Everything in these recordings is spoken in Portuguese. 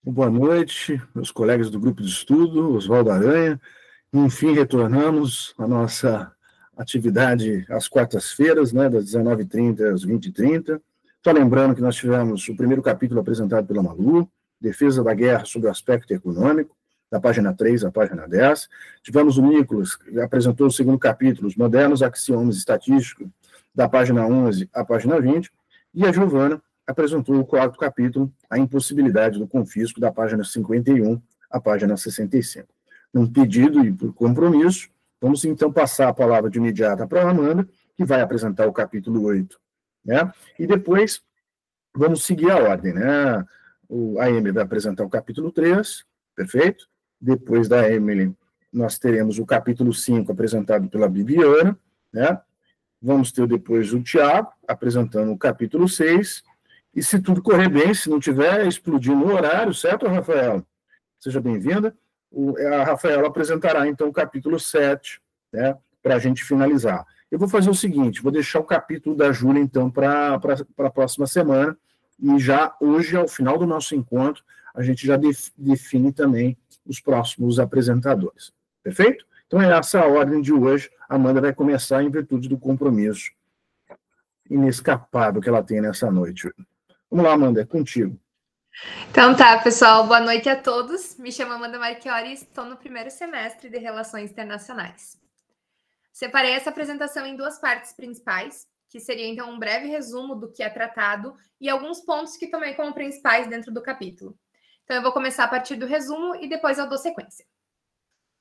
Boa noite, meus colegas do grupo de estudo, Oswaldo Aranha. Enfim, retornamos à nossa atividade às quartas-feiras, né, das 19h30 às 20h30. Só lembrando que nós tivemos o primeiro capítulo apresentado pela Malu, Defesa da Guerra sob o Aspecto Econômico, da página 3 à página 10. Tivemos o Nicolas, que apresentou o segundo capítulo, Os Modernos Axiomas Estatísticos, da página 11 à página 20. E a Giovana apresentou o quarto capítulo, A Impossibilidade do Confisco, da página 51 à página 65. Num pedido e por compromisso, vamos então passar a palavra de imediato para a Amanda, que vai apresentar o capítulo 8. Né? E depois vamos seguir a ordem. Né? A Emily vai apresentar o capítulo 3, perfeito? Depois da Emily, nós teremos o capítulo 5 apresentado pela Bibiana. Né? Vamos ter depois o Tiago apresentando o capítulo 6. E se tudo correr bem, se não tiver explodindo o horário, certo, Rafaela? Seja bem-vinda. A Rafaela apresentará, então, o capítulo 7, né, para a gente finalizar. Eu vou fazer o seguinte, vou deixar o capítulo da Júlia, então, para a próxima semana, e já hoje, ao final do nosso encontro, a gente já define também os próximos apresentadores. Perfeito? Então, é essa a ordem de hoje. A Amanda vai começar em virtude do compromisso inescapável que ela tem nessa noite. Vamos lá, Amanda, é contigo. Então tá, pessoal, boa noite a todos. Me chamo Amanda Marchiori e estou no primeiro semestre de Relações Internacionais. Separei essa apresentação em duas partes principais, que seria então um breve resumo do que é tratado e alguns pontos que tomei como principais dentro do capítulo. Então eu vou começar a partir do resumo e depois eu dou sequência.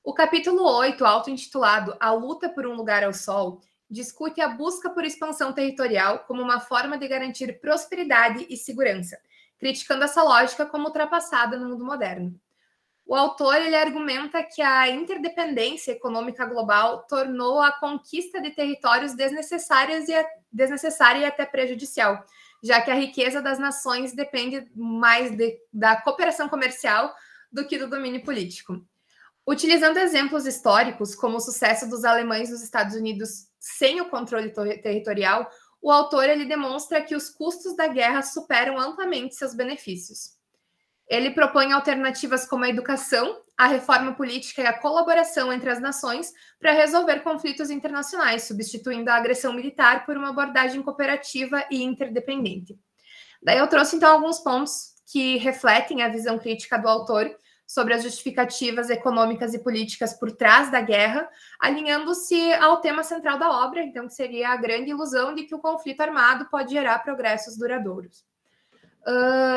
O capítulo 8, auto-intitulado A Luta por um Lugar ao Sol, discute a busca por expansão territorial como uma forma de garantir prosperidade e segurança, criticando essa lógica como ultrapassada no mundo moderno. O autor ele argumenta que a interdependência econômica global tornou a conquista de territórios desnecessária e até prejudicial, já que a riqueza das nações depende mais da cooperação comercial do que do domínio político. Utilizando exemplos históricos, como o sucesso dos alemães nos Estados Unidos sem o controle territorial, o autor ele demonstra que os custos da guerra superam amplamente seus benefícios. Ele propõe alternativas como a educação, a reforma política e a colaboração entre as nações para resolver conflitos internacionais, substituindo a agressão militar por uma abordagem cooperativa e interdependente. Daí eu trouxe, então, alguns pontos que refletem a visão crítica do autor sobre as justificativas econômicas e políticas por trás da guerra, alinhando-se ao tema central da obra, então, que seria a grande ilusão de que o conflito armado pode gerar progressos duradouros.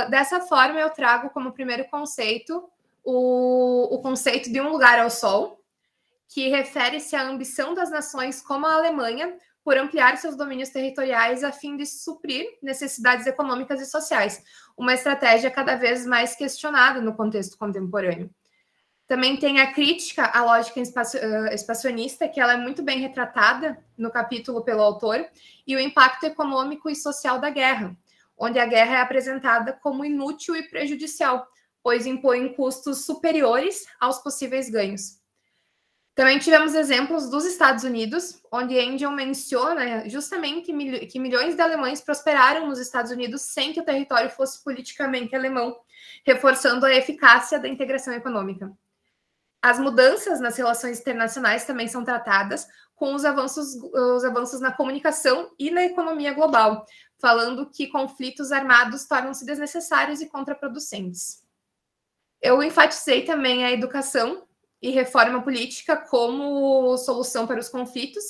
Dessa forma, eu trago como primeiro conceito o conceito de um lugar ao sol, que refere-se à ambição das nações como a Alemanha por ampliar seus domínios territoriais a fim de suprir necessidades econômicas e sociais, uma estratégia cada vez mais questionada no contexto contemporâneo. Também tem a crítica à lógica expansionista, que ela é muito bem retratada no capítulo pelo autor, e o impacto econômico e social da guerra, onde a guerra é apresentada como inútil e prejudicial, pois impõe custos superiores aos possíveis ganhos. Também tivemos exemplos dos Estados Unidos, onde Engel menciona justamente que milhões de alemães prosperaram nos Estados Unidos sem que o território fosse politicamente alemão, reforçando a eficácia da integração econômica. As mudanças nas relações internacionais também são tratadas com os avanços na comunicação e na economia global, falando que conflitos armados tornam-se desnecessários e contraproducentes. Eu enfatizei também a educação e reforma política como solução para os conflitos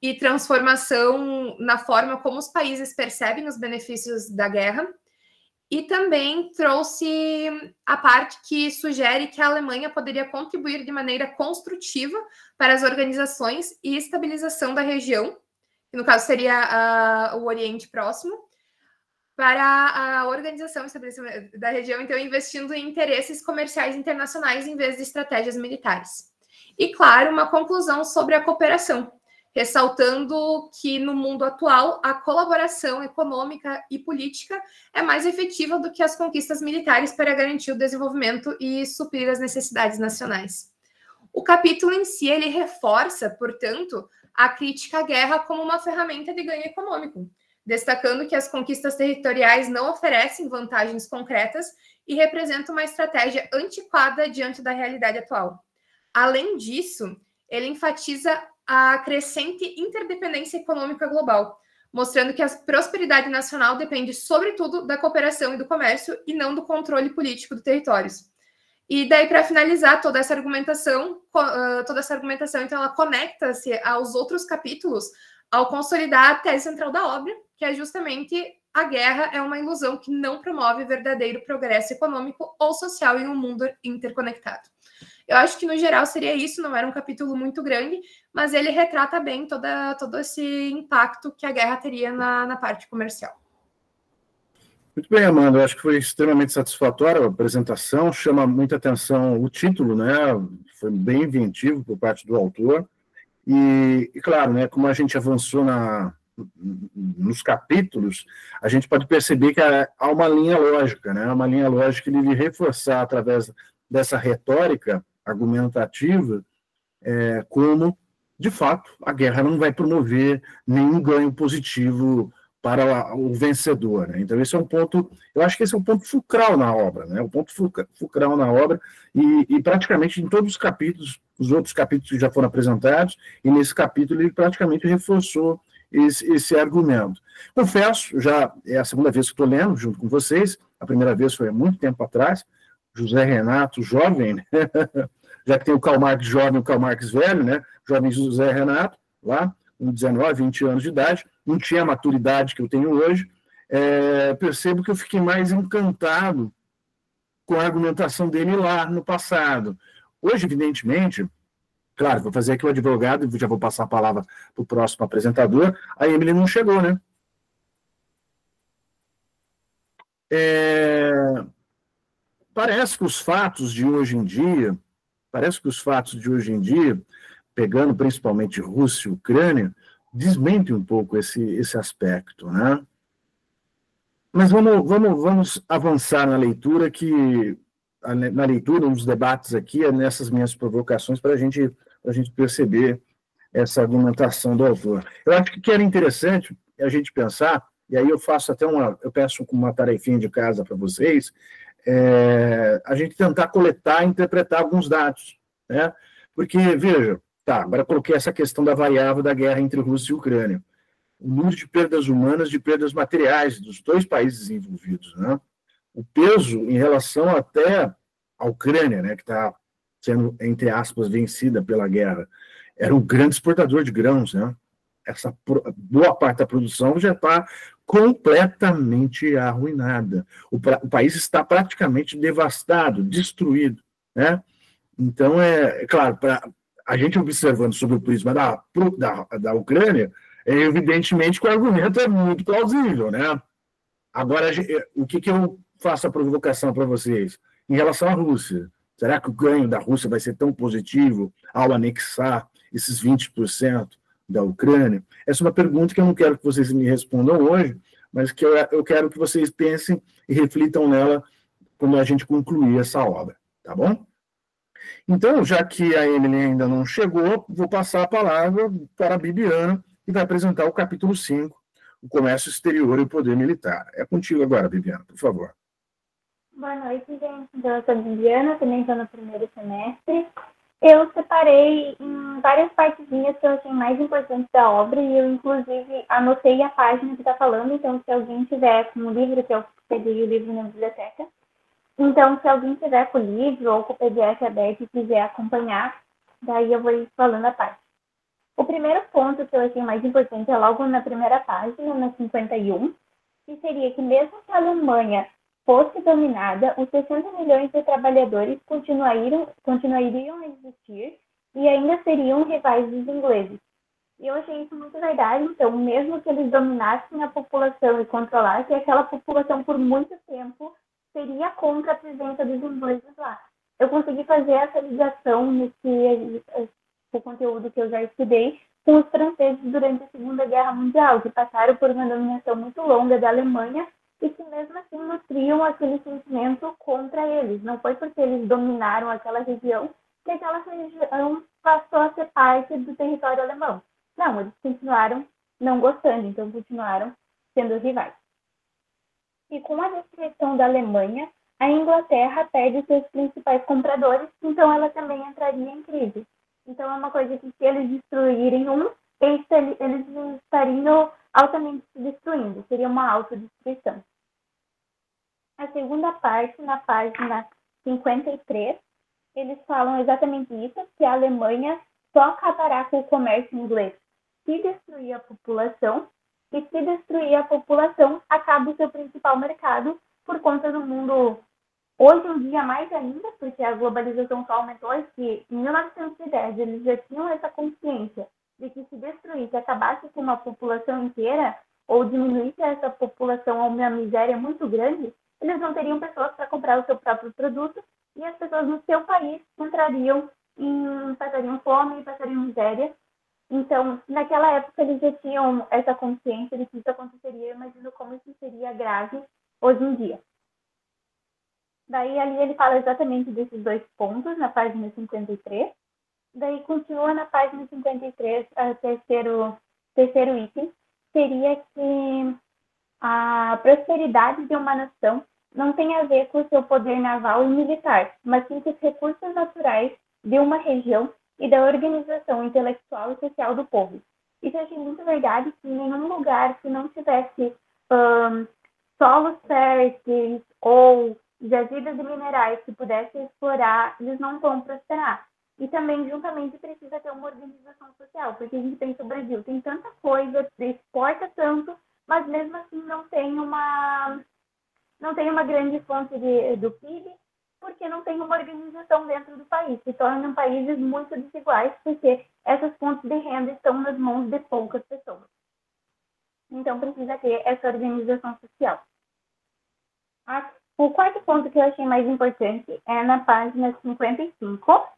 e transformação na forma como os países percebem os benefícios da guerra. E também trouxe a parte que sugere que a Alemanha poderia contribuir de maneira construtiva para as organizações e estabilização da região, que no caso seria o Oriente Próximo, para a organização e estabelecimento da região, então investindo em interesses comerciais internacionais em vez de estratégias militares. E, claro, uma conclusão sobre a cooperação, ressaltando que no mundo atual a colaboração econômica e política é mais efetiva do que as conquistas militares para garantir o desenvolvimento e suprir as necessidades nacionais. O capítulo em si, ele reforça, portanto, a crítica à guerra como uma ferramenta de ganho econômico, destacando que as conquistas territoriais não oferecem vantagens concretas e representam uma estratégia antiquada diante da realidade atual. Além disso, ele enfatiza a crescente interdependência econômica global, mostrando que a prosperidade nacional depende, sobretudo, da cooperação e do comércio e não do controle político de territórios. E daí, para finalizar toda essa argumentação, então, ela conecta-se aos outros capítulos ao consolidar a tese central da obra, que é justamente a guerra é uma ilusão que não promove verdadeiro progresso econômico ou social em um mundo interconectado. Eu acho que, no geral, seria isso, não era um capítulo muito grande, mas ele retrata bem todo esse impacto que a guerra teria na parte comercial. Muito bem, Amanda, eu acho que foi extremamente satisfatória a apresentação, chama muita atenção o título, né? Foi bem inventivo por parte do autor, e claro, né, como a gente avançou nos capítulos, a gente pode perceber que há uma linha lógica, né? Uma linha lógica de reforçar, através dessa retórica argumentativa, como, de fato, a guerra não vai promover nenhum ganho positivo para o vencedor, né? Então, esse é um ponto, eu acho que esse é um ponto fulcral na obra, né? O ponto fulcral na obra, e praticamente em todos os capítulos, os outros capítulos que já foram apresentados, e nesse capítulo ele praticamente reforçou esse argumento. Confesso, já é a segunda vez que estou lendo junto com vocês, a primeira vez foi há muito tempo atrás, José Renato, jovem, né? Já que tem o Karl Marx jovem e o Karl Marx velho, né? Jovem José Renato, lá, com 19, 20 anos de idade, não tinha a maturidade que eu tenho hoje, percebo que eu fiquei mais encantado com a argumentação dele lá no passado. Hoje, evidentemente, claro, vou fazer aqui o advogado e já vou passar a palavra para o próximo apresentador, a Emily não chegou, né? Parece que os fatos de hoje em dia, pegando principalmente Rússia e Ucrânia, desmentem um pouco esse aspecto, né? Mas vamos avançar na leitura, nos debates aqui, nessas minhas provocações, para a gente perceber essa argumentação do autor. Eu acho que era interessante a gente pensar, e aí eu peço uma tarefinha de casa para vocês, a gente tentar coletar e interpretar alguns dados, né? Porque, veja, agora coloquei essa questão da variável da guerra entre Rússia e Ucrânia. O número de perdas humanas, de perdas materiais dos dois países envolvidos, né? O peso em relação até à Ucrânia, né, que está sendo, entre aspas, vencida pela guerra, era um grande exportador de grãos, né? Essa boa parte da produção já está completamente arruinada. O país está praticamente devastado, destruído, né? Então, claro, a gente observando sobre o prisma da Ucrânia, evidentemente que o argumento é muito plausível, né? Agora, o que eu faço a provocação para vocês? Em relação à Rússia, será que o ganho da Rússia vai ser tão positivo ao anexar esses 20% da Ucrânia? Essa é uma pergunta que eu não quero que vocês me respondam hoje, mas que eu quero que vocês pensem e reflitam nela quando a gente concluir essa obra, tá bom? Então, já que a Emily ainda não chegou, vou passar a palavra para a Bibiana, que vai apresentar o capítulo 5, o comércio exterior e o poder militar. É contigo agora, Bibiana, por favor. Boa noite, gente. Então, eu sou a Bibiana, também estou no primeiro semestre. Eu separei em várias partezinhas que eu achei mais importantes da obra e eu, inclusive, anotei a página que está falando. Então, se alguém tiver com o livro, que eu peguei o livro na biblioteca, então, se alguém tiver com o livro ou com o PDF aberto e quiser acompanhar, daí eu vou ir falando a parte. O primeiro ponto que eu achei mais importante é logo na primeira página, na 51, que seria que mesmo que a Alemanha fosse dominada, os 60 milhões de trabalhadores continuariam a existir e ainda seriam rivais dos ingleses. E eu achei isso muito verdade. Então, mesmo que eles dominassem a população e controlassem, aquela população por muito tempo seria contra a presença dos ingleses lá. Eu consegui fazer essa ligação nesse conteúdo que eu já estudei com os franceses durante a Segunda Guerra Mundial, que passaram por uma dominação muito longa da Alemanha e que mesmo assim nutriam aquele sentimento contra eles. Não foi porque eles dominaram aquela região que aquela região passou a ser parte do território alemão. Não, eles continuaram não gostando, então continuaram sendo rivais. E com a destruição da Alemanha, a Inglaterra perde seus principais compradores, então ela também entraria em crise. Então é uma coisa que, se eles destruírem um, eles estariam altamente se destruindo, seria uma autodestruição. A segunda parte, na página 53, eles falam exatamente isso, que a Alemanha só acabará com o comércio inglês se destruir a população, e se destruir a população, acaba o seu principal mercado por conta do mundo, hoje em dia mais ainda, porque a globalização só aumentou, que em 1910 eles já tinham essa consciência de que se destruísse, acabasse com uma população inteira, ou diminuísse essa população a uma miséria muito grande, eles não teriam pessoas para comprar o seu próprio produto, e as pessoas no seu país passariam fome, passariam miséria. Então, naquela época, eles já tinham essa consciência de que isso aconteceria, imaginando como isso seria grave hoje em dia. Daí, ali, ele fala exatamente desses dois pontos, na página 53. Daí, continua na página 53, o terceiro item, seria que a prosperidade de uma nação não tem a ver com o seu poder naval e militar, mas sim com os recursos naturais de uma região e da organização intelectual e social do povo. Isso eu achei muito verdade, que em nenhum lugar que não tivesse solos férteis ou jazidas de minerais que pudessem explorar, eles não vão prosperar. E também, juntamente, precisa ter uma organização social, porque a gente pensa, o Brasil tem tanta coisa, exporta tanto, mas mesmo assim não tem uma grande fonte do PIB, porque não tem uma organização dentro do país. Se tornam países muito desiguais, porque essas fontes de renda estão nas mãos de poucas pessoas. Então, precisa ter essa organização social. O quarto ponto que eu achei mais importante é na página 55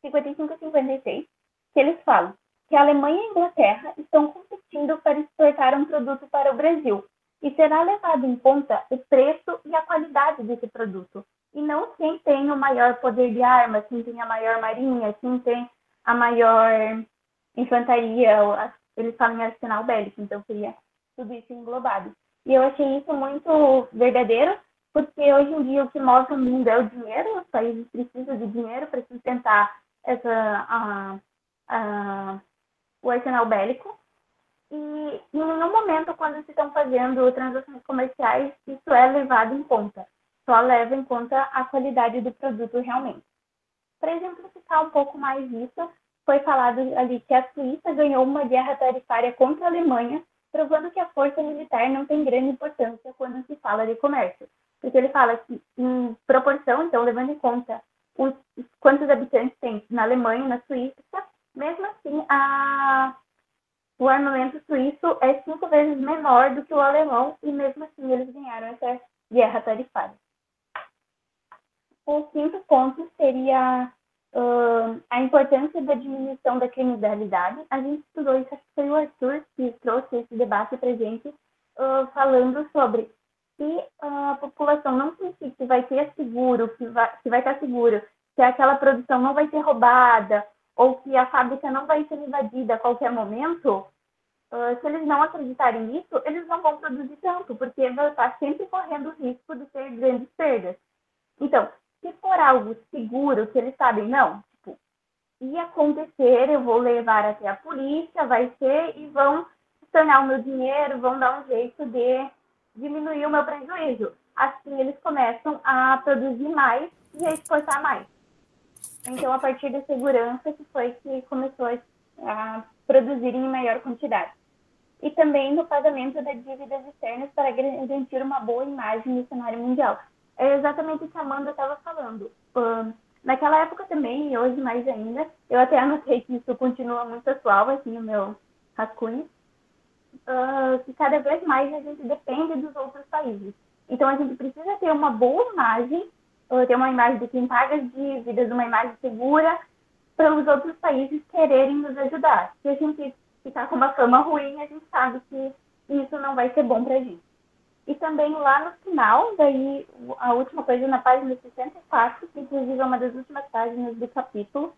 e 56, que eles falam que a Alemanha e a Inglaterra estão competindo para exportar um produto para o Brasil, e será levado em conta o preço e a qualidade desse produto, e não quem tem o maior poder de armas, quem tem a maior marinha, quem tem a maior infantaria, eles falam em arsenal bélico, então seria tudo isso englobado. E eu achei isso muito verdadeiro, porque hoje em dia o que move o mundo é o dinheiro, os países precisam de dinheiro para sustentar o arsenal bélico. E em nenhum momento, quando se estão fazendo transações comerciais, isso é levado em conta. Só leva em conta a qualidade do produto realmente. Para exemplificar um pouco mais isso, foi falado ali que a Suíça ganhou uma guerra tarifária contra a Alemanha, provando que a força militar não tem grande importância quando se fala de comércio. Porque ele fala que, em proporção, então, levando em conta quantos habitantes tem na Alemanha e na Suíça, mesmo assim, o armamento suíço é 5 vezes menor do que o alemão, e mesmo assim eles ganharam essa guerra tarifária. O quinto ponto seria a importância da diminuição da criminalidade. A gente estudou isso, acho que foi o Arthur que trouxe esse debate para a gente, falando sobre se a população não sentir que vai ter seguro, que vai estar seguro, que aquela produção não vai ser roubada, ou que a fábrica não vai ser invadida a qualquer momento, se eles não acreditarem nisso, eles não vão produzir tanto, porque vai estar sempre correndo o risco de ter grandes perdas. Então, se for algo seguro, que eles sabem, não, ia acontecer, eu vou levar até a polícia, vai ser, e vão tornar o meu dinheiro, vão dar um jeito de diminuir o meu prejuízo. Assim, eles começam a produzir mais e a exportar mais. Então, a partir da segurança, que foi que começou a produzir em maior quantidade. E também no pagamento das dívidas externas para garantir uma boa imagem no cenário mundial. É exatamente o que a Amanda estava falando. Naquela época também, e hoje mais ainda, eu até anotei que isso continua muito atual, assim, no meu rascunho, que cada vez mais a gente depende dos outros países. Então, a gente precisa ter uma boa imagem, ter uma imagem de quem paga as dívidas, uma imagem segura, para os outros países quererem nos ajudar. Se a gente ficar com uma fama ruim, a gente sabe que isso não vai ser bom para a gente. E também lá no final, daí a última coisa na página 64, que inclusive é uma das últimas páginas do capítulo,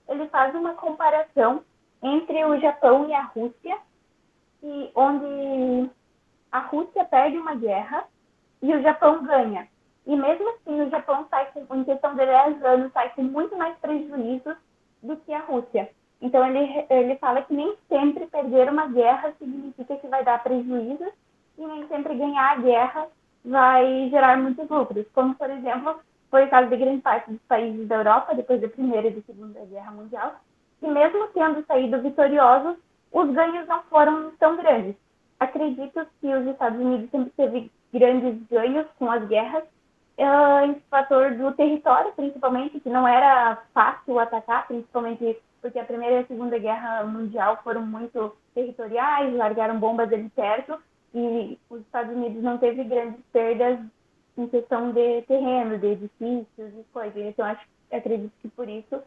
ele faz uma comparação entre o Japão e a Rússia, onde a Rússia perde uma guerra e o Japão ganha. E mesmo assim, o Japão sai em questão de 10 anos, sai com muito mais prejuízos do que a Rússia. Então, ele fala que nem sempre perder uma guerra significa que vai dar prejuízos e nem sempre ganhar a guerra vai gerar muitos lucros. Como, por exemplo, foi o caso de grande parte dos países da Europa, depois da Primeira e da Segunda Guerra Mundial, que mesmo tendo saído vitoriosos, os ganhos não foram tão grandes. Acredito que os Estados Unidos sempre teve grandes ganhos com as guerras, em fator do território, principalmente, que não era fácil atacar, principalmente porque a Primeira e a Segunda Guerra Mundial foram muito territoriais, largaram bombas ali perto, e os Estados Unidos não teve grandes perdas em questão de terreno, de edifícios e coisas. Então, acredito que por isso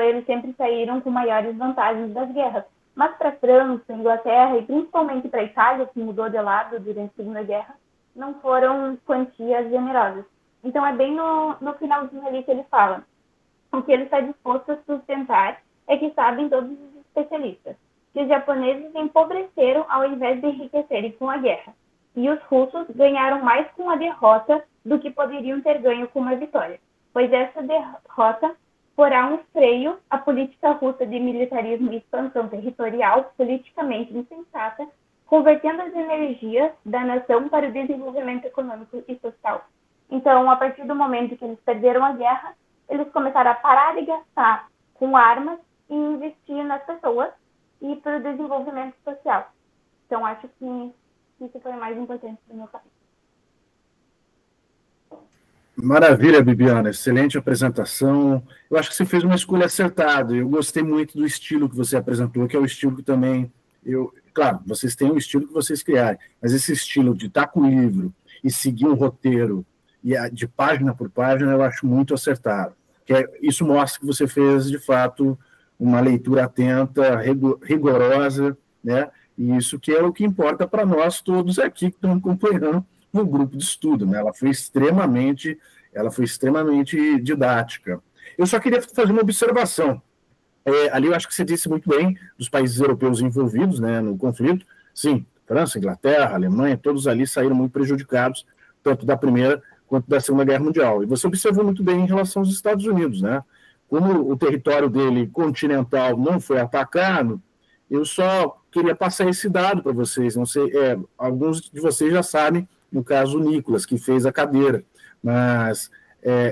eles sempre saíram com maiores vantagens das guerras. Mas para a França, Inglaterra e principalmente para a Itália, que mudou de lado durante a Segunda Guerra, não foram quantias generosas. Então, é bem no finalzinho ali que ele fala. O que ele está disposto a sustentar é que sabem todos os especialistas que os japoneses empobreceram ao invés de enriquecerem com a guerra. E os russos ganharam mais com a derrota do que poderiam ter ganho com uma vitória, pois essa derrota porá um freio à política russa de militarismo e expansão territorial politicamente insensata, convertendo as energias da nação para o desenvolvimento econômico e social. Então, a partir do momento que eles perderam a guerra, eles começaram a parar de gastar com armas e investir nas pessoas e para o desenvolvimento social. Então, acho que isso foi o mais importante do meu capítulo. Maravilha, Bibiana, excelente apresentação. Eu acho que você fez uma escolha acertada. Eu gostei muito do estilo que você apresentou, que é o estilo que também claro, vocês têm o estilo que vocês criarem, mas esse estilo de estar com o livro e seguir um roteiro e de página por página, eu acho muito acertado. Isso mostra que você fez, de fato, uma leitura atenta, rigorosa, né? E isso que é o que importa para nós todos aqui que estamos acompanhando no grupo de estudo, né? Ela foi extremamente didática. Eu só queria fazer uma observação. Ali eu acho que você disse muito bem dos países europeus envolvidos, né, no conflito. Sim, França, Inglaterra, Alemanha, todos ali saíram muito prejudicados, tanto da Primeira quanto da Segunda Guerra Mundial. E você observou muito bem em relação aos Estados Unidos, né? Como o território dele continental não foi atacado, eu só queria passar esse dado para vocês. Não sei, alguns de vocês já sabem, no caso o Nicolas, que fez a cadeira, mas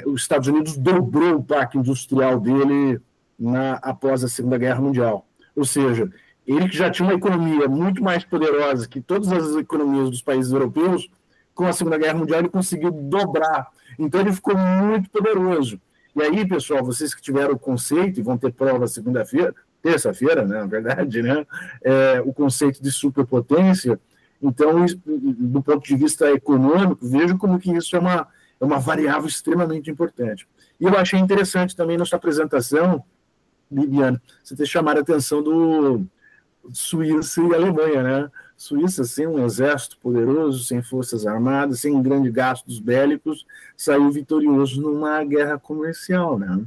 os Estados Unidos dobrou o parque industrial dele após a Segunda Guerra Mundial. Ou seja, ele que já tinha uma economia muito mais poderosa que todas as economias dos países europeus, com a Segunda Guerra Mundial ele conseguiu dobrar. Então ele ficou muito poderoso. E aí, pessoal, vocês que tiveram o conceito, e vão ter prova terça-feira, né, na verdade, né, o conceito de superpotência, então, do ponto de vista econômico, vejo como que isso é uma variável extremamente importante. E eu achei interessante também na sua apresentação, Bibiana, você ter chamado a atenção do Suíça e Alemanha, né? Suíça, sem um exército poderoso, sem forças armadas, sem grandes gastos bélicos, saiu vitorioso numa guerra comercial, né?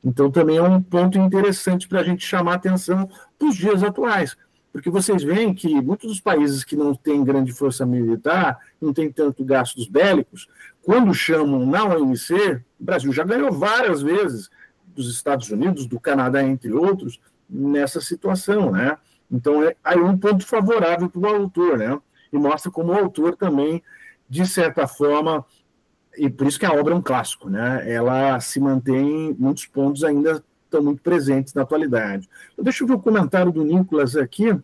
Então, também é um ponto interessante para a gente chamar a atenção para os dias atuais, porque vocês veem que muitos dos países que não têm grande força militar, não têm tanto gastos bélicos, quando chamam na OMC, o Brasil já ganhou várias vezes dos Estados Unidos, do Canadá, entre outros, nessa situação, né? Então, aí um ponto favorável para o autor, né? E mostra como o autor também, de certa forma, e por isso que a obra é um clássico, né? Ela se mantém, muios pontos ainda estão muito presentes na atualidade. Então, deixa eu ver o comentário do Nicolas aqui. Deixa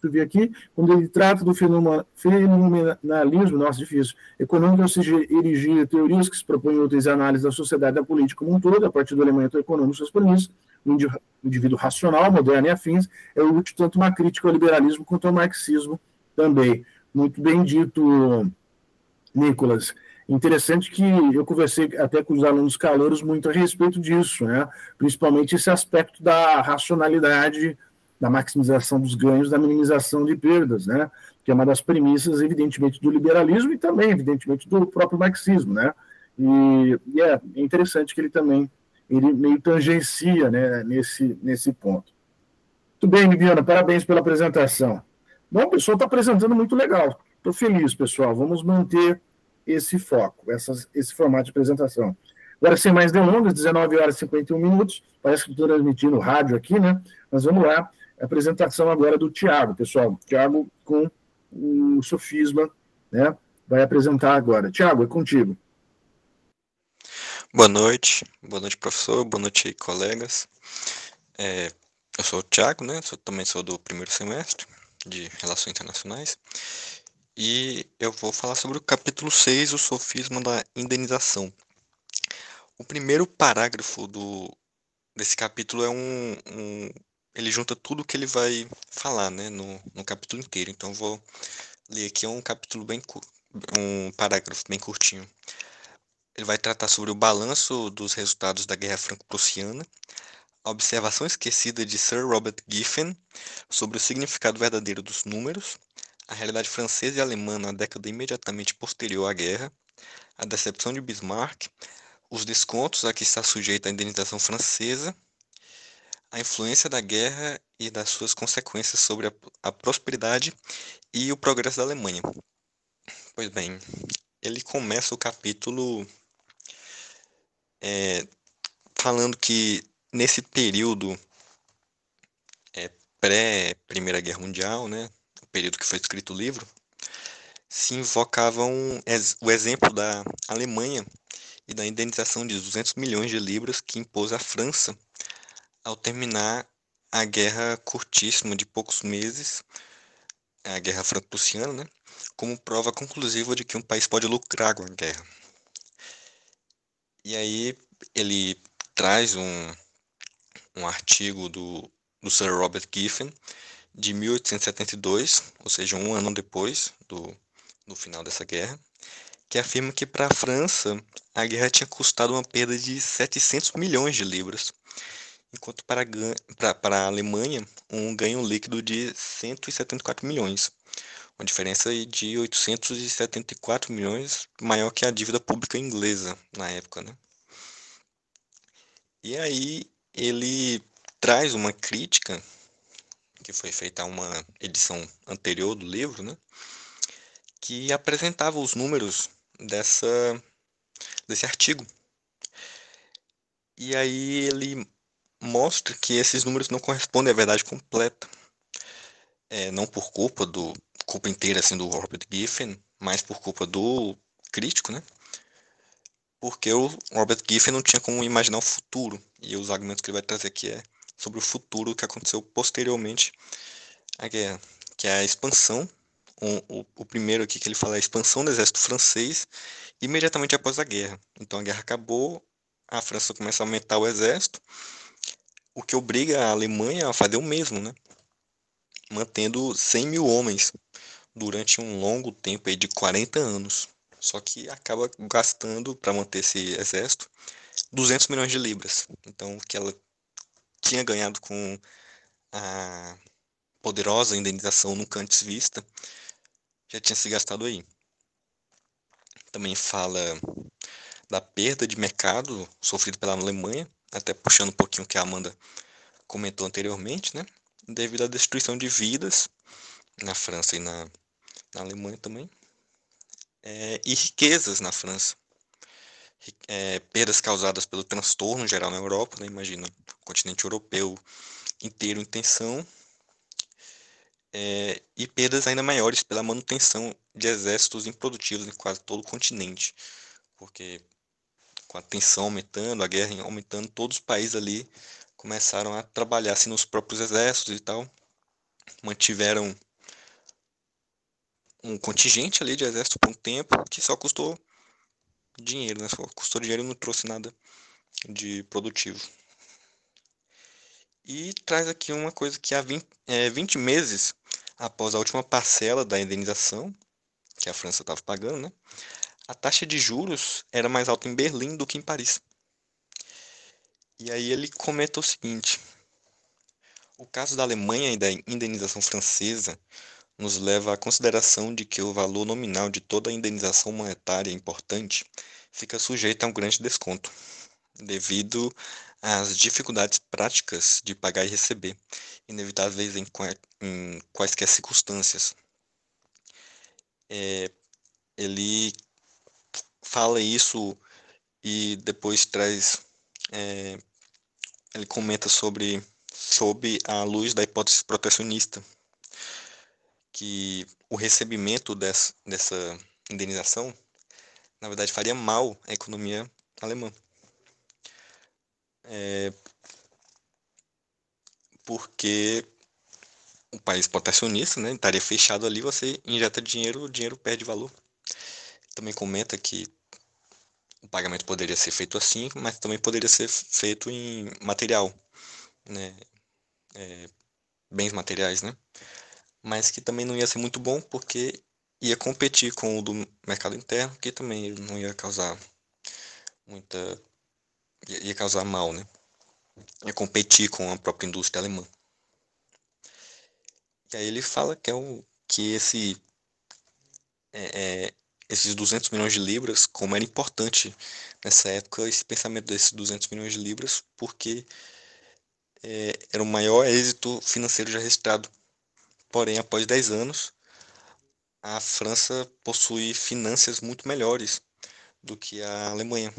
eu ver aqui, quando ele trata do fenomenalismo, nossa, difícil, econômico, ou seja, erigir teorias que se propõem a utilizar a análise da sociedade e da política como um todo, a partir do elemento econômico e suas premissas, o indivíduo racional, moderno e afins, é útil tanto uma crítica ao liberalismo quanto ao marxismo também. Muito bem dito, Nicolas. Interessante que eu conversei até com os alunos calouros muito a respeito disso, né? Principalmente esse aspecto da racionalidade, da maximização dos ganhos, da minimização de perdas, né? Que é uma das premissas, evidentemente, do liberalismo e também, evidentemente, do próprio marxismo, né? E é interessante que ele meio tangencia, né, nesse ponto. Muito bem, Viviana, parabéns pela apresentação. Bom, o pessoal está apresentando muito legal. Estou feliz, pessoal. Vamos manter esse foco, esse formato de apresentação. Agora, sem mais delongas, 19 horas e 51 minutos. Parece que estou transmitindo rádio aqui, né? Mas vamos lá. A apresentação agora do Tiago, pessoal. Tiago com o sofisma, né? Vai apresentar agora. Tiago, é contigo. Boa noite, professor, boa noite, colegas. Eu sou o Thiago, né? Também sou do primeiro semestre de Relações Internacionais e eu vou falar sobre o capítulo 6, o sofisma da indenização. O primeiro parágrafo desse capítulo ele junta tudo que ele vai falar, né, no capítulo inteiro. Então eu vou ler aqui um parágrafo bem curtinho. Ele vai tratar sobre o balanço dos resultados da Guerra Franco-Prussiana, a observação esquecida de Sir Robert Giffen sobre o significado verdadeiro dos números, a realidade francesa e alemã na década imediatamente posterior à guerra, a decepção de Bismarck, os descontos a que está sujeita a indenização francesa, a influência da guerra e das suas consequências sobre a prosperidade e o progresso da Alemanha. Pois bem, ele começa o capítulo falando que nesse período pré-Primeira Guerra Mundial, né, o período que foi escrito o livro, se invocavam o exemplo da Alemanha e da indenização de 200 milhões de libras que impôs a França ao terminar a guerra curtíssima de poucos meses, a Guerra Franco-Prussiana, né, como prova conclusiva de que um país pode lucrar com a guerra. E aí ele traz um artigo do Sir Robert Giffen, de 1872, ou seja, um ano depois do final dessa guerra, que afirma que para a França a guerra tinha custado uma perda de 700 milhões de libras, enquanto para a Alemanha um ganho líquido de 174 milhões, uma diferença de 874 milhões maior que a dívida pública inglesa na época, né? E aí ele traz uma crítica que foi feita a uma edição anterior do livro, né, que apresentava os números desse artigo. E aí ele mostra que esses números não correspondem à verdade completa. Não por culpa inteira assim, do Robert Giffen, mas por culpa do crítico, né? Porque o Robert Giffen não tinha como imaginar o futuro. E os argumentos que ele vai trazer aqui é sobre o futuro que aconteceu posteriormente à guerra, que é a expansão. O primeiro aqui que ele fala é a expansão do exército francês imediatamente após a guerra. Então a guerra acabou, a França começa a aumentar o exército, o que obriga a Alemanha a fazer o mesmo, né? Mantendo 100 mil homens durante um longo tempo aí de 40 anos. Só que acaba gastando, para manter esse exército, 200 milhões de libras. Então, o que ela tinha ganhado com a poderosa indenização nunca antes vista, já tinha se gastado aí. Também fala da perda de mercado sofrido pela Alemanha, até puxando um pouquinho o que a Amanda comentou anteriormente, né? Devido à destruição de vidas na França e na Alemanha também, e riquezas na França. Perdas causadas pelo transtorno geral na Europa, né? Imagina, o continente europeu inteiro em tensão, e perdas ainda maiores pela manutenção de exércitos improdutivos em quase todo o continente, porque com a tensão aumentando, a guerra aumentando, todos os países ali começaram a trabalhar assim, nos próprios exércitos e tal, mantiveram um contingente ali de exército por um tempo que só custou dinheiro, né? Só custou dinheiro e não trouxe nada de produtivo. E traz aqui uma coisa que há 20 meses após a última parcela da indenização, que a França estava pagando, né? A taxa de juros era mais alta em Berlim do que em Paris. E aí ele comenta o seguinte: o caso da Alemanha e da indenização francesa nos leva à consideração de que o valor nominal de toda a indenização monetária importante fica sujeito a um grande desconto, devido às dificuldades práticas de pagar e receber, inevitáveis em quaisquer circunstâncias. Ele fala isso e depois traz, ele comenta sob a luz da hipótese protecionista, que o recebimento dessa indenização, na verdade, faria mal à economia alemã. Porque o país protecionista, né, estaria fechado ali, você injeta dinheiro, o dinheiro perde valor. Também comenta que o pagamento poderia ser feito assim, mas também poderia ser feito em material, né, bens materiais, né, mas que também não ia ser muito bom porque ia competir com o do mercado interno, que também não ia causar ia causar mal, né, ia competir com a própria indústria alemã. E aí ele fala que esses 200 milhões de libras, como era importante nessa época esse pensamento desses 200 milhões de libras, porque era o maior êxito financeiro já registrado. Porém, após 10 anos, a França possui finanças muito melhores do que a Alemanha.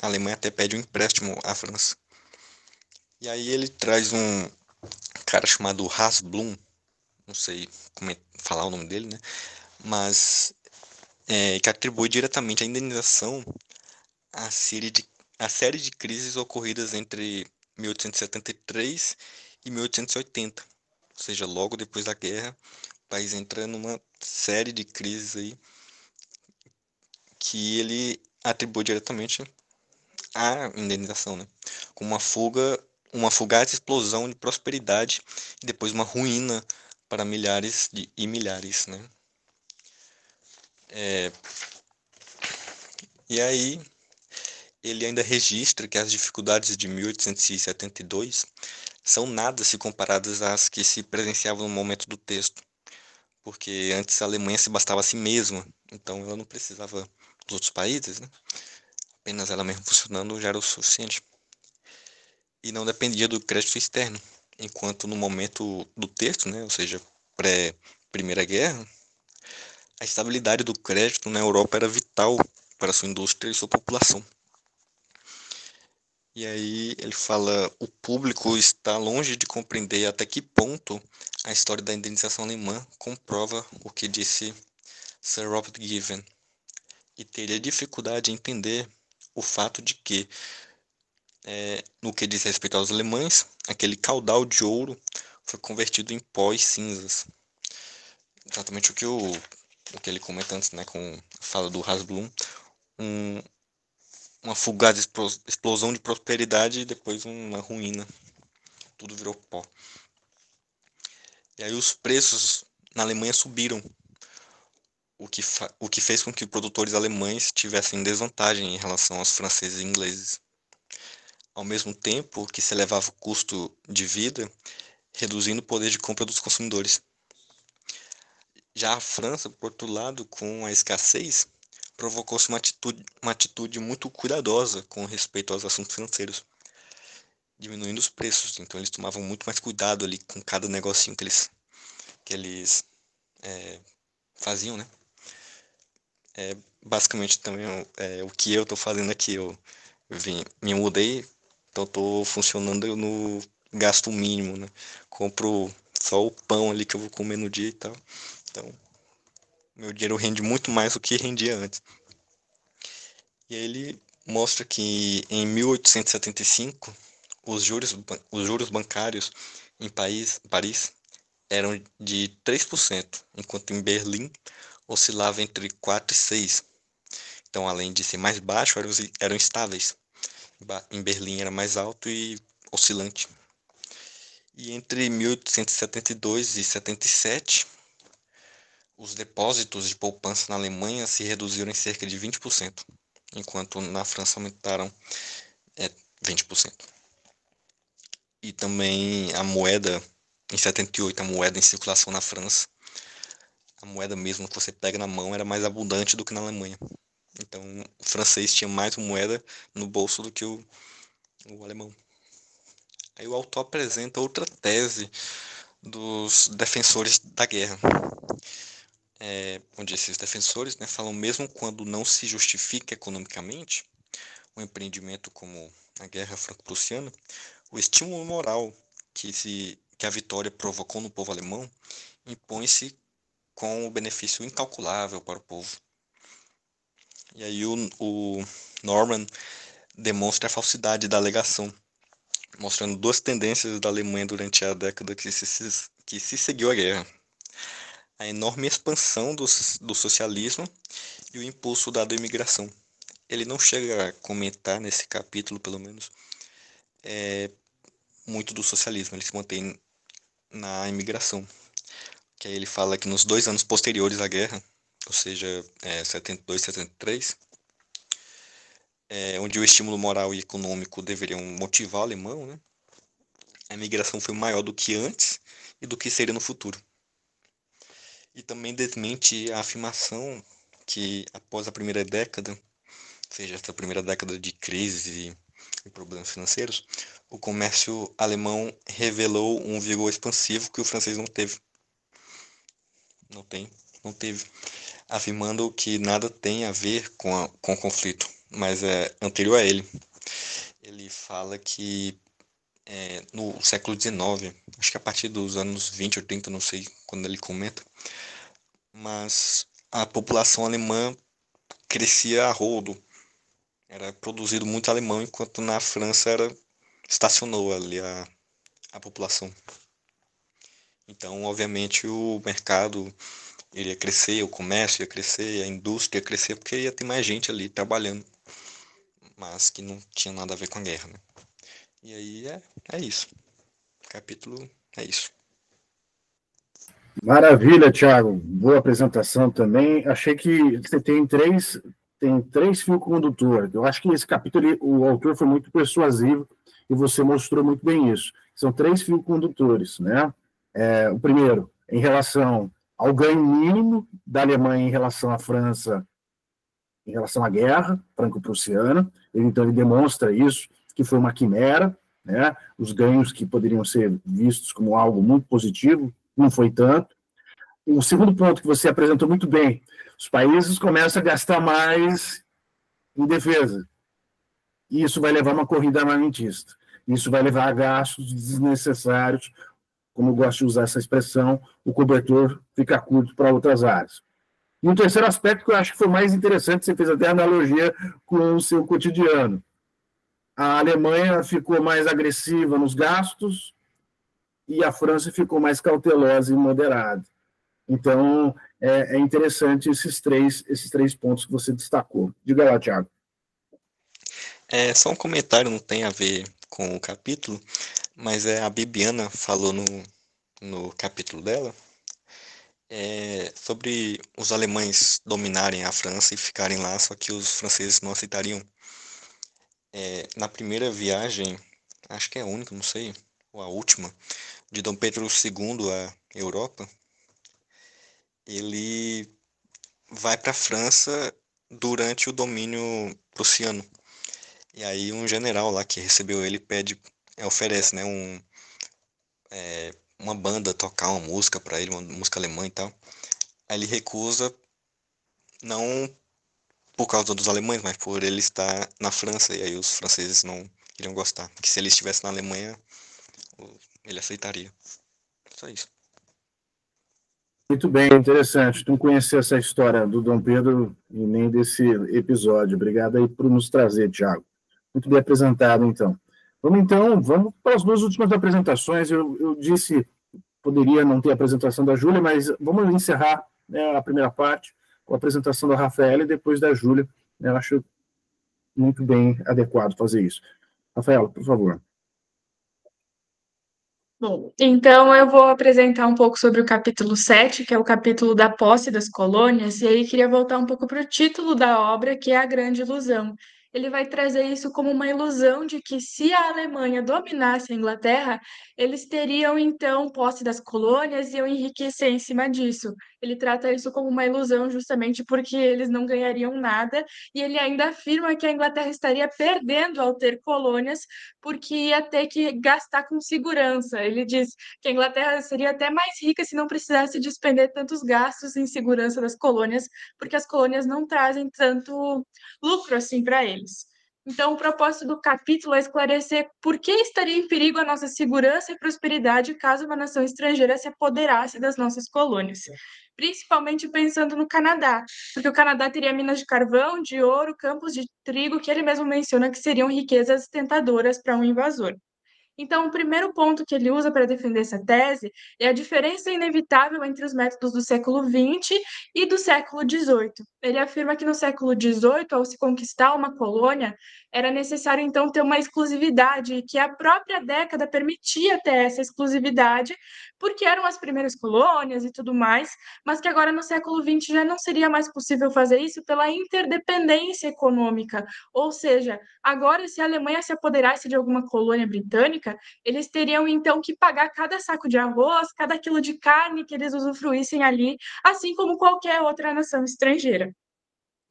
A Alemanha até pede um empréstimo à França. E aí ele traz um cara chamado Hasblum, não sei como falar o nome dele, né? Mas que atribui diretamente a indenização à série de crises ocorridas entre 1873 e 1880. Ou seja, logo depois da guerra, o país entra numa série de crises aí que ele atribui diretamente à indenização, né? Com uma fugaz explosão de prosperidade e depois uma ruína para milhares e milhares, né? E aí ele ainda registra que as dificuldades de 1872 são nada se comparadas às que se presenciavam no momento do texto, porque antes a Alemanha se bastava a si mesma, então ela não precisava dos outros países, né? Apenas ela mesma funcionando já era o suficiente. E não dependia do crédito externo, enquanto no momento do texto, né, ou seja, pré-Primeira Guerra, a estabilidade do crédito na Europa era vital para sua indústria e sua população. E aí ele fala, o público está longe de compreender até que ponto a história da indenização alemã comprova o que disse Sir Robert Given, e teria dificuldade em entender o fato de que, no que diz respeito aos alemães, aquele caudal de ouro foi convertido em pó e cinzas. Exatamente o que ele comenta antes, né, com a fala do Hasblum, uma fugaz explosão de prosperidade e depois uma ruína. Tudo virou pó. E aí os preços na Alemanha subiram, o que fez com que produtores alemães tivessem desvantagem em relação aos franceses e ingleses. Ao mesmo tempo que se elevava o custo de vida, reduzindo o poder de compra dos consumidores. Já a França, por outro lado, com a escassez, provocou-se uma atitude muito cuidadosa com respeito aos assuntos financeiros, diminuindo os preços. Então eles tomavam muito mais cuidado ali com cada negocinho que eles faziam, né? Basicamente também o que eu estou fazendo aqui. Eu me mudei, então estou funcionando no gasto mínimo, né? Compro só o pão ali que eu vou comer no dia e tal. Então, meu dinheiro rende muito mais do que rendia antes. E aí ele mostra que em 1875 os juros bancários em Paris eram de 3%, enquanto em Berlim oscilava entre 4 e 6%. Então, além de ser mais baixo, eram estáveis. Em Berlim era mais alto e oscilante. E entre 1872 e 77, os depósitos de poupança na Alemanha se reduziram em cerca de 20%, enquanto na França aumentaram 20%. E também a moeda, em 78, a moeda em circulação na França, a moeda mesmo que você pega na mão era mais abundante do que na Alemanha. Então, o francês tinha mais moeda no bolso do que o alemão. Aí o autor apresenta outra tese dos defensores da guerra. Onde esses defensores, né, falam mesmo quando não se justifica economicamente um empreendimento como a Guerra Franco-Prussiana, o estímulo moral que a vitória provocou no povo alemão impõe-se com o benefício incalculável para o povo. E aí o Norman demonstra a falsidade da alegação, mostrando duas tendências da Alemanha durante a década que se seguiu à guerra: a enorme expansão do socialismo e o impulso dado à imigração. Ele não chega a comentar nesse capítulo, pelo menos, muito do socialismo, ele se mantém na imigração. Que aí ele fala que nos 2 anos posteriores à guerra, ou seja, 72, 73, onde o estímulo moral e econômico deveriam motivar o alemão, né, a imigração foi maior do que antes e do que seria no futuro. E também desmente a afirmação que após a primeira década, ou seja, essa primeira década de crise e problemas financeiros, o comércio alemão revelou um vigor expansivo que o francês não teve. Não teve, afirmando que nada tem a ver com o conflito, mas é anterior a ele. Ele fala que no século XIX, acho que a partir dos anos 20 ou 30, não sei quando ele comenta, mas a população alemã crescia a rodo, era produzido muito alemão, enquanto na França estacionou ali a população. Então, obviamente, o mercado iria crescer, o comércio ia crescer, a indústria ia crescer, porque ia ter mais gente ali trabalhando, mas que não tinha nada a ver com a guerra, né? E aí é isso. O capítulo é isso. Maravilha, Thiago. Boa apresentação também. Achei que você tem três fios condutores. Eu acho que esse capítulo, o autor foi muito persuasivo e você mostrou muito bem isso. São 3 fios condutores, né? O primeiro, em relação ao ganho mínimo da Alemanha em relação à França, em relação à guerra franco-prussiana. Então, ele demonstra isso, que foi uma quimera, né? Os ganhos que poderiam ser vistos como algo muito positivo, não foi tanto. O segundo ponto que você apresentou muito bem, os países começam a gastar mais em defesa. E isso vai levar a uma corrida armamentista. Isso vai levar a gastos desnecessários, como eu gosto de usar essa expressão, o cobertor fica curto para outras áreas. E um terceiro aspecto que eu acho que foi mais interessante, você fez até analogia com o seu cotidiano. A Alemanha ficou mais agressiva nos gastos e a França ficou mais cautelosa e moderada. Então, é interessante esses três pontos que você destacou. Diga lá, Thiago. Só um comentário, não tem a ver com o capítulo, mas a Bibiana falou no capítulo dela sobre os alemães dominarem a França e ficarem lá, só que os franceses não aceitariam. Na primeira viagem, acho que é a única, não sei, ou a última, de Dom Pedro II à Europa, ele vai para a França durante o domínio prussiano. E aí um general lá que recebeu ele oferece, né, uma banda tocar uma música para ele, uma música alemã e tal. Aí ele recusa, não por causa dos alemães, mas por ele estar na França, e aí os franceses não iriam gostar. Que se ele estivesse na Alemanha, ele aceitaria. Só isso. Muito bem, interessante. Não conhecia essa história do Dom Pedro e nem desse episódio. Obrigado aí por nos trazer, Thiago. Muito bem apresentado, então. Vamos para as 2 últimas apresentações. Eu disse, poderia não ter a apresentação da Júlia, mas vamos encerrar, né, a primeira parte com a apresentação da Rafaela e depois da Júlia. Eu acho muito bem adequado fazer isso. Rafaela, por favor. Bom, então eu vou apresentar um pouco sobre o capítulo 7, que é o capítulo da posse das colônias, e aí queria voltar um pouco para o título da obra, que é A Grande Ilusão. ele vai trazer isso como uma ilusão de que se a Alemanha dominasse a Inglaterra, eles teriam então posse das colônias e iam enriquecer em cima disso. Ele trata isso como uma ilusão justamente porque eles não ganhariam nada, e ele ainda afirma que a Inglaterra estaria perdendo ao ter colônias, porque ia ter que gastar com segurança. Ele diz que a Inglaterra seria até mais rica se não precisasse despender tantos gastos em segurança das colônias, porque as colônias não trazem tanto lucro assim para eles. Então, o propósito do capítulo é esclarecer por que estaria em perigo a nossa segurança e prosperidade caso uma nação estrangeira se apoderasse das nossas colônias, principalmente pensando no Canadá, porque o Canadá teria minas de carvão, de ouro, campos de trigo, que ele mesmo menciona que seriam riquezas tentadoras para um invasor. Então, o primeiro ponto que ele usa para defender essa tese é a diferença inevitável entre os métodos do século XX e do século XVIII. Ele afirma que no século XVIII, ao se conquistar uma colônia, era necessário então ter uma exclusividade, e que a própria década permitia ter essa exclusividade, porque eram as primeiras colônias e tudo mais, mas que agora no século XX já não seria mais possível fazer isso pela interdependência econômica, ou seja, agora, se a Alemanha se apoderasse de alguma colônia britânica, eles teriam então que pagar cada saco de arroz, cada quilo de carne que eles usufruíssem ali, assim como qualquer outra nação estrangeira.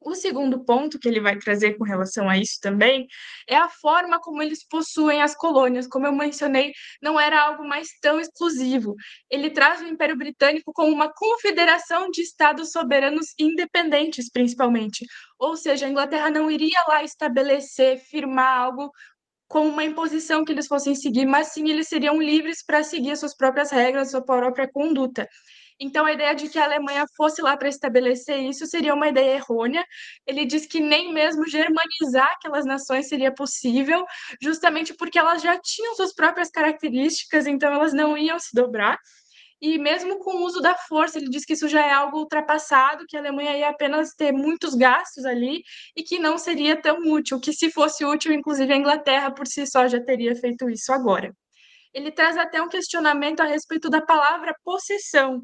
O segundo ponto que ele vai trazer com relação a isso também é a forma como eles possuem as colônias. Como eu mencionei, não era algo mais tão exclusivo. Ele traz o Império Britânico como uma confederação de estados soberanos independentes, principalmente. Ou seja, a Inglaterra não iria lá estabelecer, firmar algo como uma imposição que eles fossem seguir, mas sim eles seriam livres para seguir as suas próprias regras, sua própria conduta. Então, a ideia de que a Alemanha fosse lá para estabelecer isso seria uma ideia errônea. Ele diz que nem mesmo germanizar aquelas nações seria possível, justamente porque elas já tinham suas próprias características, então elas não iam se dobrar. E mesmo com o uso da força, ele diz que isso já é algo ultrapassado, que a Alemanha ia apenas ter muitos gastos ali e que não seria tão útil, que se fosse útil, inclusive a Inglaterra por si só já teria feito isso agora. Ele traz até um questionamento a respeito da palavra possessão,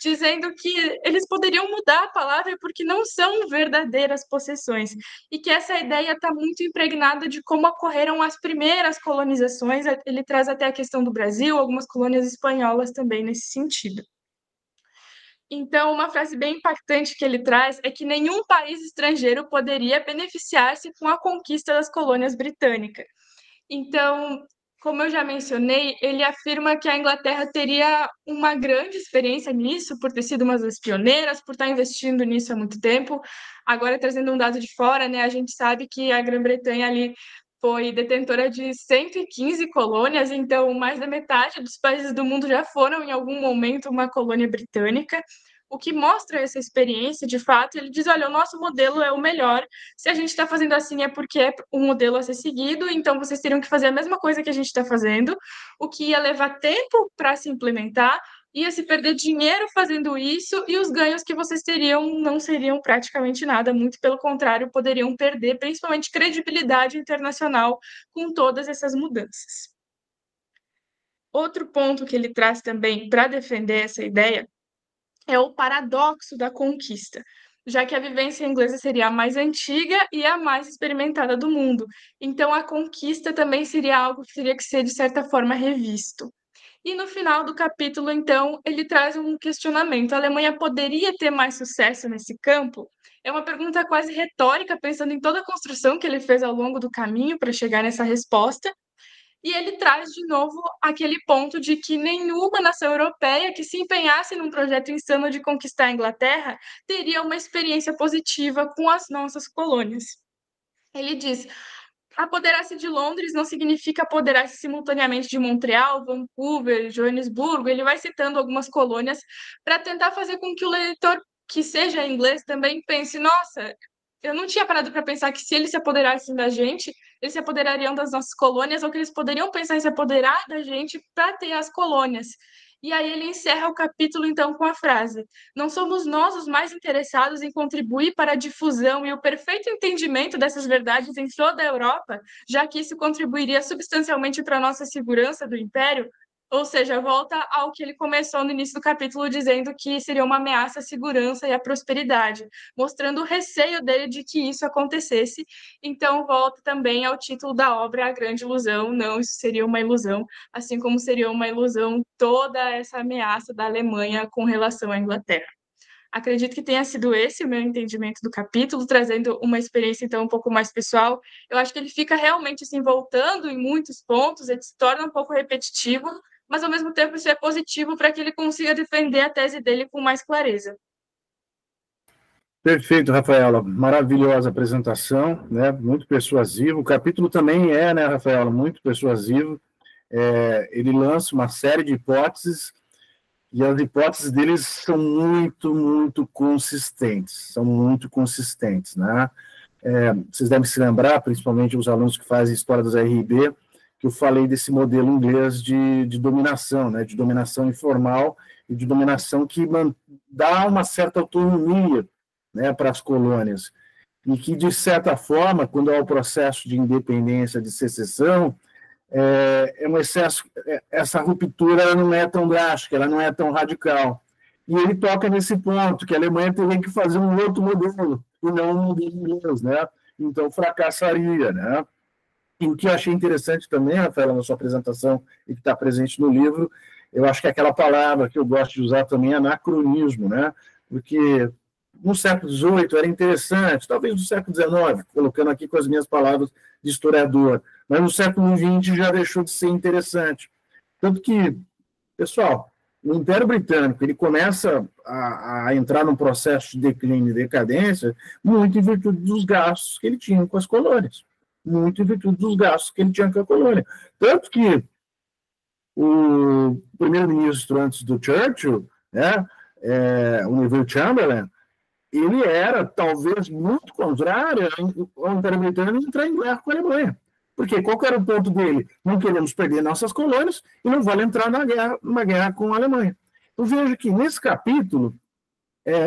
dizendo que eles poderiam mudar a palavra porque não são verdadeiras possessões, e que essa ideia está muito impregnada de como ocorreram as primeiras colonizações. Ele traz até a questão do Brasil, algumas colônias espanholas também nesse sentido. Então, uma frase bem impactante que ele traz é que nenhum país estrangeiro poderia beneficiar-se com a conquista das colônias britânicas. Então, como eu já mencionei, ele afirma que a Inglaterra teria uma grande experiência nisso, por ter sido uma das pioneiras, por estar investindo nisso há muito tempo. Agora, trazendo um dado de fora, né, a gente sabe que a Grã-Bretanha ali foi detentora de 115 colônias, então mais da metade dos países do mundo já foram em algum momento uma colônia britânica. O que mostra essa experiência, de fato, ele diz, olha, o nosso modelo é o melhor, se a gente está fazendo assim é porque é um modelo a ser seguido, então vocês teriam que fazer a mesma coisa que a gente está fazendo, o que ia levar tempo para se implementar, ia se perder dinheiro fazendo isso, e os ganhos que vocês teriam não seriam praticamente nada, muito pelo contrário, poderiam perder, principalmente credibilidade internacional com todas essas mudanças. Outro ponto que ele traz também para defender essa ideia é o paradoxo da conquista, já que a vivência inglesa seria a mais antiga e a mais experimentada do mundo. Então, a conquista também seria algo que teria que ser, de certa forma, revisto. E no final do capítulo, então, ele traz um questionamento: a Alemanha poderia ter mais sucesso nesse campo? É uma pergunta quase retórica, pensando em toda a construção que ele fez ao longo do caminho para chegar nessa resposta. E ele traz de novo aquele ponto de que nenhuma nação europeia que se empenhasse num projeto insano de conquistar a Inglaterra teria uma experiência positiva com as nossas colônias. Ele diz: apoderar-se de Londres não significa apoderar-se simultaneamente de Montreal, Vancouver, Joanesburgo. Ele vai citando algumas colônias para tentar fazer com que o leitor que seja inglês também pense: nossa, eu não tinha parado para pensar que se eles se apoderassem da gente, eles se apoderariam das nossas colônias, ou que eles poderiam pensar em se apoderar da gente para ter as colônias. E aí ele encerra o capítulo, então, com a frase: não somos nós os mais interessados em contribuir para a difusão e o perfeito entendimento dessas verdades em toda a Europa, já que isso contribuiria substancialmente para a nossa segurança do Império? Ou seja, volta ao que ele começou no início do capítulo, dizendo que seria uma ameaça à segurança e à prosperidade, mostrando o receio dele de que isso acontecesse. Então, volta também ao título da obra, A Grande Ilusão. Não, isso seria uma ilusão, assim como seria uma ilusão toda essa ameaça da Alemanha com relação à Inglaterra. Acredito que tenha sido esse o meu entendimento do capítulo, trazendo uma experiência, então, um pouco mais pessoal. Eu acho que ele fica realmente, assim, voltando em muitos pontos, ele se torna um pouco repetitivo, mas, ao mesmo tempo, isso é positivo para que ele consiga defender a tese dele com mais clareza. Perfeito, Rafaela. Maravilhosa apresentação, né? Muito persuasivo. O capítulo também é, né, Rafaela, muito persuasivo. Ele lança uma série de hipóteses e as hipóteses deles são muito consistentes. São muito consistentes, né? Vocês devem se lembrar, principalmente os alunos que fazem história das RIB, que eu falei desse modelo inglês de dominação, né? De dominação informal e de dominação que dá uma certa autonomia, né, para as colônias, e que, de certa forma, quando há o processo de independência, de secessão, um excesso, essa ruptura não é tão drástica, ela não é tão radical. E ele toca nesse ponto, que a Alemanha teria que fazer um outro modelo, e não um modelo inglês, né? Então, fracassaria, né? E o que eu achei interessante também, Rafaela, na sua apresentação, e que está presente no livro, eu acho que aquela palavra que eu gosto de usar também é anacronismo, né? Porque no século XVIII era interessante, talvez no século XIX, colocando aqui com as minhas palavras de historiador, mas no século XX já deixou de ser interessante. Tanto que, pessoal, o Império Britânico ele começa a entrar num processo de declínio e decadência muito em virtude dos gastos que ele tinha com as colônias. Muito em virtude dos gastos que ele tinha com a colônia. Tanto que o primeiro-ministro antes do Churchill, né, o Neville Chamberlain, ele era, talvez, muito contrário ao Império Britânico entrar em guerra com a Alemanha. Porque qual que era o ponto dele? Não queremos perder nossas colônias e não vale entrar numa guerra com a Alemanha. Eu vejo que, nesse capítulo,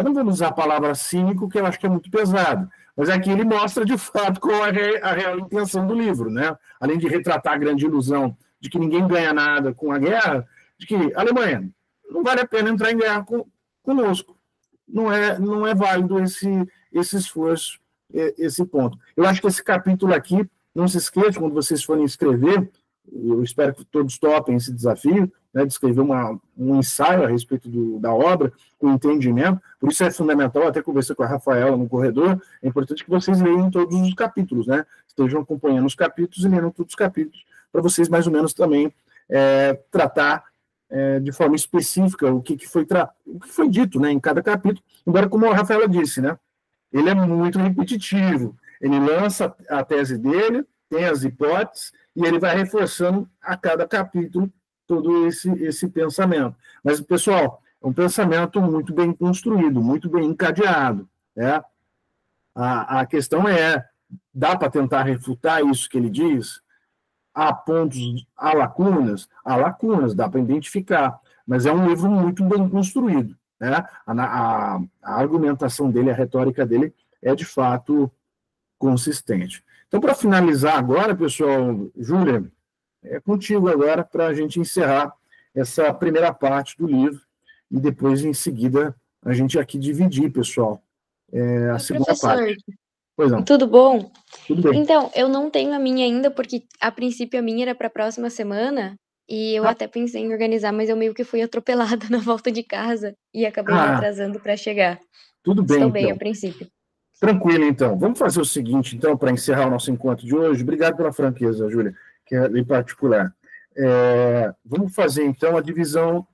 não vamos usar a palavra cínico, que eu acho que é muito pesado, mas aqui ele mostra, de fato, qual é a real intenção do livro, né? Além de retratar a grande ilusão de que ninguém ganha nada com a guerra, de que, Alemanha, não vale a pena entrar em guerra conosco. Não é válido esse esforço, esse ponto. Eu acho que esse capítulo aqui, não se esqueçam, quando vocês forem escrever, eu espero que todos topem esse desafio, né, de escrever um ensaio a respeito da obra, com entendimento. Por isso é fundamental, até conversar com a Rafaela no corredor, é importante que vocês leiam todos os capítulos, né? Estejam acompanhando os capítulos e leiam todos os capítulos, para vocês mais ou menos também tratar de forma específica o que foi dito, né, em cada capítulo, embora, como a Rafaela disse, né, ele é muito repetitivo, ele lança a tese dele, tem as hipóteses, e ele vai reforçando a cada capítulo todo esse pensamento. Mas, pessoal, é um pensamento muito bem construído, muito bem encadeado, né? A questão dá para tentar refutar isso que ele diz? Há pontos, há lacunas, dá para identificar, mas é um livro muito bem construído, né? A argumentação dele, a retórica dele é, de fato, consistente. Então, para finalizar agora, pessoal, Júlia, é contigo agora para a gente encerrar essa primeira parte do livro e depois, em seguida, a gente aqui dividir, pessoal, a segunda parte. Pois não. Tudo bom? Tudo bem. Então, eu não tenho a minha ainda, porque a princípio a minha era para a próxima semana, e eu até pensei em organizar, mas eu meio que fui atropelada na volta de casa e acabei me atrasando para chegar. Tudo bem, Estou bem então. a princípio. Tranquilo, então. Vamos fazer o seguinte, então, para encerrar o nosso encontro de hoje. Obrigado pela franqueza, Júlia, que é em particular. Vamos fazer, então, a divisão.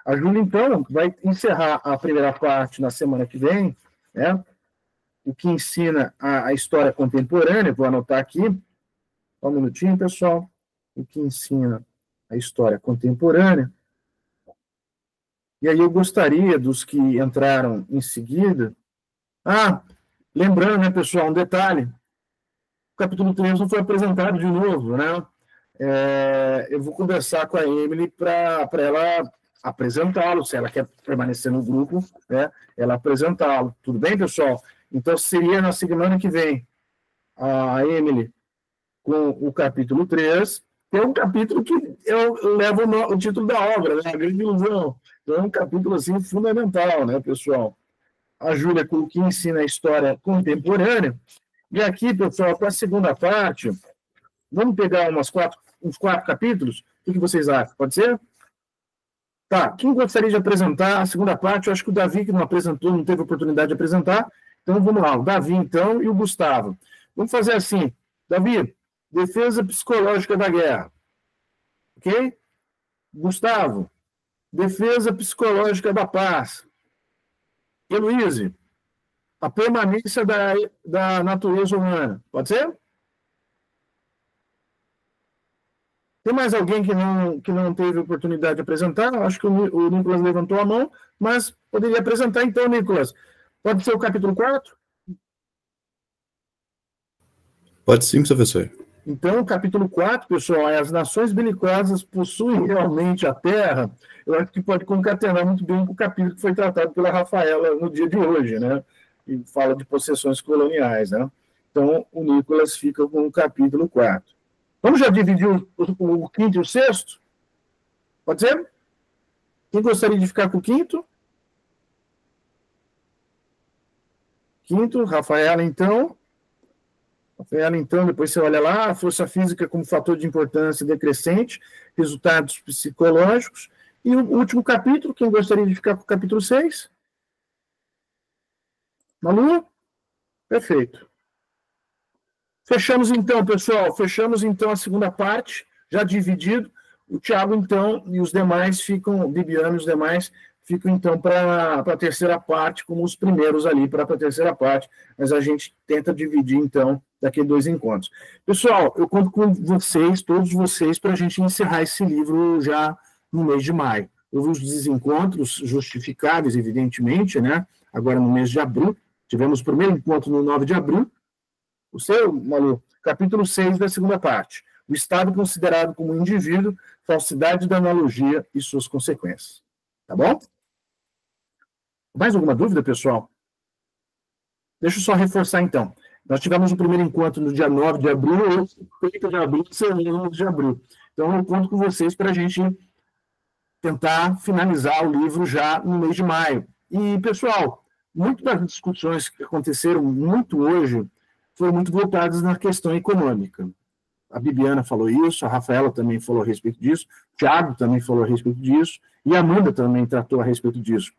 A Júlia, então, vai encerrar a primeira parte na semana que vem, né? O que ensina a história contemporânea, vou anotar aqui, só um minutinho, pessoal. O que ensina a história contemporânea. E aí eu gostaria dos que entraram em seguida. Lembrando, né, pessoal, um detalhe. O capítulo 3 não foi apresentado de novo, né? Eu vou conversar com a Emily para ela apresentá-lo, se ela quer permanecer no grupo, né? Ela apresentá-lo. Tudo bem, pessoal? Então, seria na semana que vem a Emily com o capítulo 3, que é um capítulo que leva o título da obra, né? A Grande Ilusão. Então, é um capítulo assim, fundamental, né, pessoal? A Júlia que ensina a história contemporânea. E aqui, pessoal, para a segunda parte, vamos pegar uns quatro capítulos? O que vocês acham? Pode ser? Tá, quem gostaria de apresentar a segunda parte? Eu acho que o Davi, que não apresentou, não teve oportunidade de apresentar. Então, vamos lá, o Davi, então, e o Gustavo. Vamos fazer assim. Davi, defesa psicológica da guerra. Ok? Gustavo, defesa psicológica da paz. Heloíse, a permanência da natureza humana. Pode ser? Tem mais alguém que não teve oportunidade de apresentar? Acho que o Nicolas levantou a mão, mas poderia apresentar então, Nicolas. Pode ser o capítulo 4? Pode sim, professor. Então, o capítulo 4, pessoal, é as nações belicosas possuem realmente a terra. Eu acho que pode concatenar muito bem com o capítulo que foi tratado pela Rafaela no dia de hoje, né? E fala de possessões coloniais, né? Então, o Nicolas fica com o capítulo 4. Vamos já dividir o quinto e o sexto? Pode ser? Quem gostaria de ficar com o quinto? Quinto, Rafaela, então. Rafaela, então, depois você olha lá, a força física como fator de importância decrescente, resultados psicológicos. E o último capítulo, quem gostaria de ficar com o capítulo 6? Malu? Perfeito. Fechamos então, pessoal, a segunda parte, já dividido. O Tiago, então, e os demais ficam, Bibiana e os demais, ficam, então, para a terceira parte, como os primeiros ali para a terceira parte, mas a gente tenta dividir, então, daqui a 2 encontros. Pessoal, eu conto com vocês, todos vocês, para a gente encerrar esse livro já no mês de maio. Houve os desencontros justificáveis, evidentemente, né? Agora no mês de abril, tivemos o primeiro encontro no 9 de abril, o seu, Malu, capítulo 6 da segunda parte. O Estado considerado como indivíduo, falsidade da analogia e suas consequências. Tá bom? Mais alguma dúvida, pessoal? Deixa eu só reforçar, então. Nós tivemos o primeiro encontro no dia 9 de abril, 8 de abril, 11 de abril. Então, eu conto com vocês para a gente tentar finalizar o livro já no mês de maio. E, pessoal, muitas das discussões que aconteceram muito hoje foram muito voltadas na questão econômica. A Bibiana falou isso, a Rafaela também falou a respeito disso, o Thiago também falou a respeito disso, e a Amanda também tratou a respeito disso.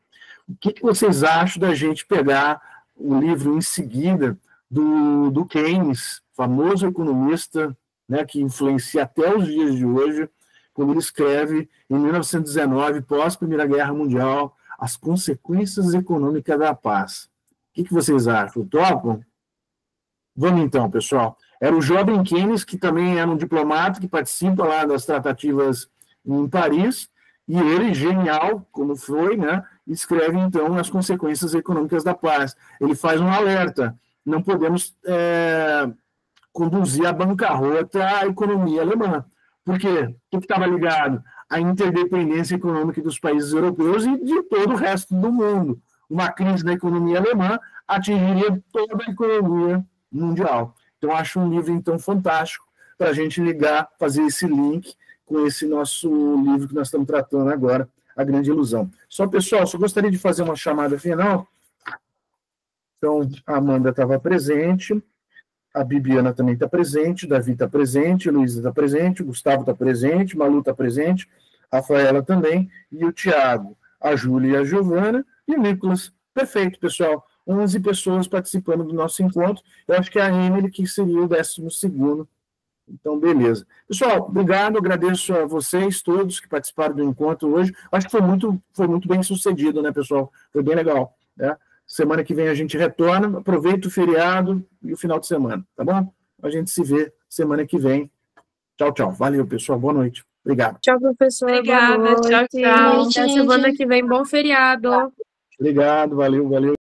O que vocês acham da gente pegar o livro em seguida do Keynes, famoso economista, né, que influencia até os dias de hoje, quando ele escreve, em 1919, pós-Primeira Guerra Mundial, As Consequências Econômicas da Paz. O que vocês acham? Topam? Vamos então, pessoal. Era o jovem Keynes, que também era um diplomata, que participa lá das tratativas em Paris, e ele, genial, como foi, né, escreve, então, As Consequências Econômicas da Paz. Ele faz um alerta. Não podemos conduzir à bancarrota a economia alemã. Por quê? O que estava ligado? A interdependência econômica dos países europeus e de todo o resto do mundo. Uma crise da economia alemã atingiria toda a economia mundial. Então, acho um livro, então, fantástico para a gente ligar, fazer esse link com esse nosso livro que nós estamos tratando agora, A Grande Ilusão. Só, pessoal, só gostaria de fazer uma chamada final. Então, a Amanda estava presente, a Bibiana também está presente, o Davi está presente, a Luísa está presente, o Gustavo está presente, a Malu está presente, a Rafaela também, e o Tiago, a Júlia e a Giovana, e o Nicolas. Perfeito, pessoal. 11 pessoas participando do nosso encontro. Eu acho que é a Emily que seria o 12º. Então, beleza. Pessoal, obrigado, agradeço a vocês todos que participaram do encontro hoje. Acho que foi muito bem sucedido, né, pessoal? Foi bem legal, né? Semana que vem a gente retorna, aproveita o feriado e o final de semana, tá bom? A gente se vê semana que vem. Tchau, tchau. Valeu, pessoal. Boa noite. Obrigado. Tchau, professor. Obrigada. Boa noite. Tchau, tchau. Até semana que vem. Bom feriado. Obrigado, valeu.